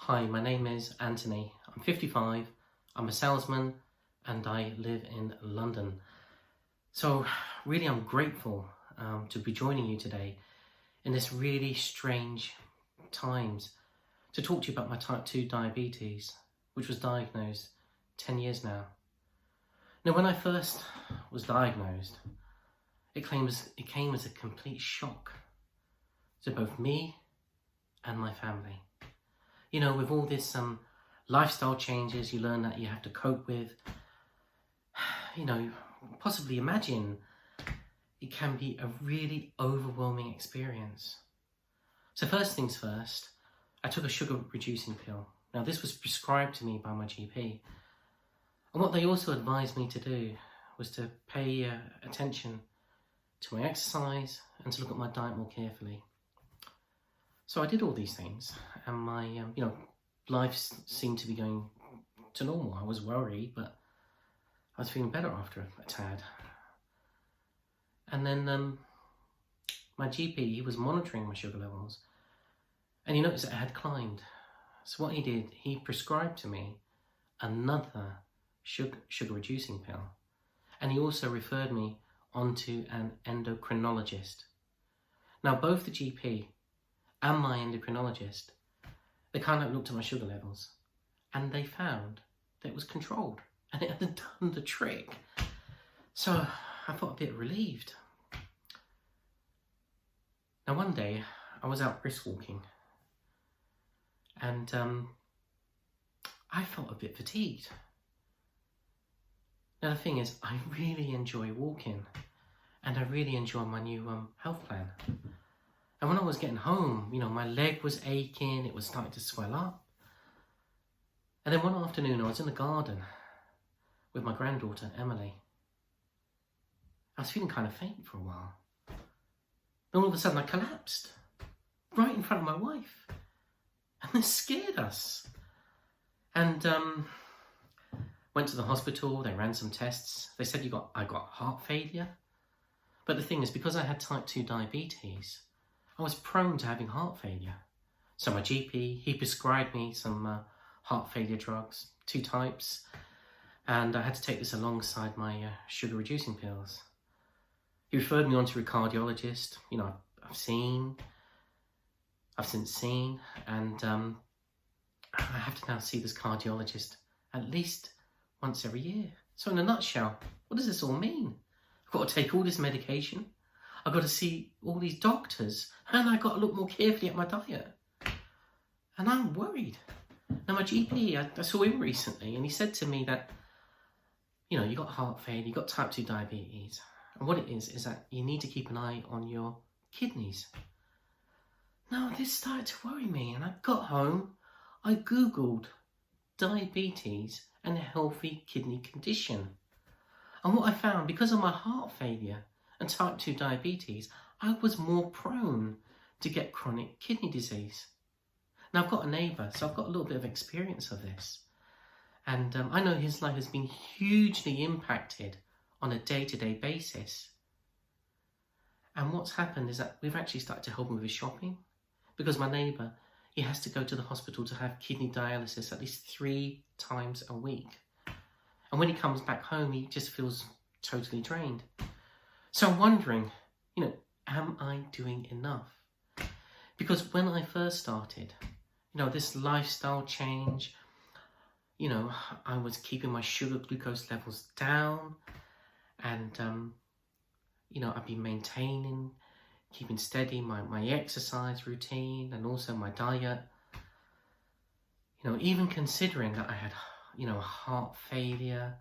Hi, my name is Anthony. I'm 55, I'm a salesman, and I live in London. So really I'm grateful to be joining you today in this really strange times to talk to you about my type 2 diabetes, which was diagnosed 10 years now. Now, when I first was diagnosed, it came as a complete shock to both me and my family. You know, with all this lifestyle changes you learn that you have to cope with, you know, possibly imagine it can be a really overwhelming experience. So first things first, I took a sugar reducing pill. Now this was prescribed to me by my GP. And what they also advised me to do was to pay attention to my exercise and to look at my diet more carefully. So I did all these things, and my life seemed to be going to normal. I was worried, but I was feeling better after a tad. And then my GP, he was monitoring my sugar levels, and he noticed that it had climbed. So what he did, he prescribed to me another sugar reducing pill, and he also referred me onto an endocrinologist. Now both the GP and my endocrinologist, they kind of looked at my sugar levels and they found that it was controlled and it had done the trick. So I felt a bit relieved. Now one day I was out brisk walking and I felt a bit fatigued. Now the thing is, I really enjoy walking and I really enjoy my new health plan. And when I was getting home, you know, my leg was aching, it was starting to swell up. And then one afternoon I was in the garden with my granddaughter, Emily. I was feeling kind of faint for a while. Then all of a sudden I collapsed right in front of my wife. And this scared us. And went to the hospital, they ran some tests. They said I got heart failure. But the thing is, because I had type 2 diabetes, I was prone to having heart failure. So my GP, he prescribed me some heart failure drugs, 2 types, and I had to take this alongside my sugar reducing pills. He referred me on to a cardiologist, you know, I've since seen, and I have to now see this cardiologist at least once every year. So in a nutshell, what does this all mean? I've got to take all this medication, I've got to see all these doctors, and I've got to look more carefully at my diet. And I'm worried. Now my GP, I saw him recently, and he said to me that, you know, you got heart failure, you got type 2 diabetes. And what it is that you need to keep an eye on your kidneys. Now this started to worry me, and I got home, I Googled diabetes and a healthy kidney condition. And what I found, because of my heart failure and type 2 diabetes, I was more prone to get chronic kidney disease. Now I've got a neighbour, so I've got a little bit of experience of this. And I know his life has been hugely impacted on a day-to-day basis. And what's happened is that we've actually started to help him with his shopping, because my neighbour, he has to go to the hospital to have kidney dialysis at least 3 times a week. And when he comes back home, he just feels totally drained. So I'm wondering, you know, am I doing enough? Because when I first started, you know, this lifestyle change, you know, I was keeping my sugar glucose levels down, and, you know, I've been maintaining, keeping steady my exercise routine and also my diet. You know, even considering that I had, you know, heart failure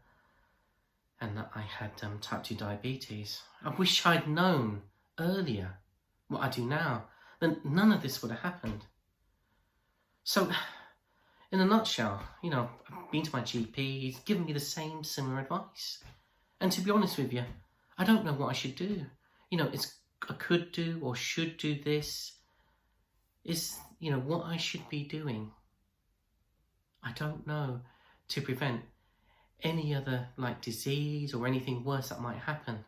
and that I had type 2 diabetes. I wish I'd known earlier what I do now, then none of this would have happened. So, in a nutshell, you know, I've been to my GP, he's given me the same similar advice. And to be honest with you, I don't know what I should do. You know, I could do or should do this. Is, you know, what I should be doing. I don't know, to prevent any other like disease or anything worse that might happen.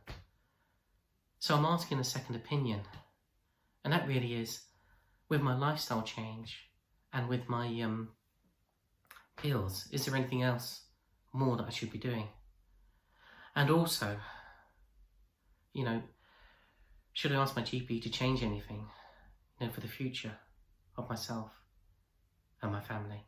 So I'm asking a second opinion, and that really is with my lifestyle change and with my pills? Is there anything else more that I should be doing? And also, you know, should I ask my GP to change anything, for the future of myself and my family?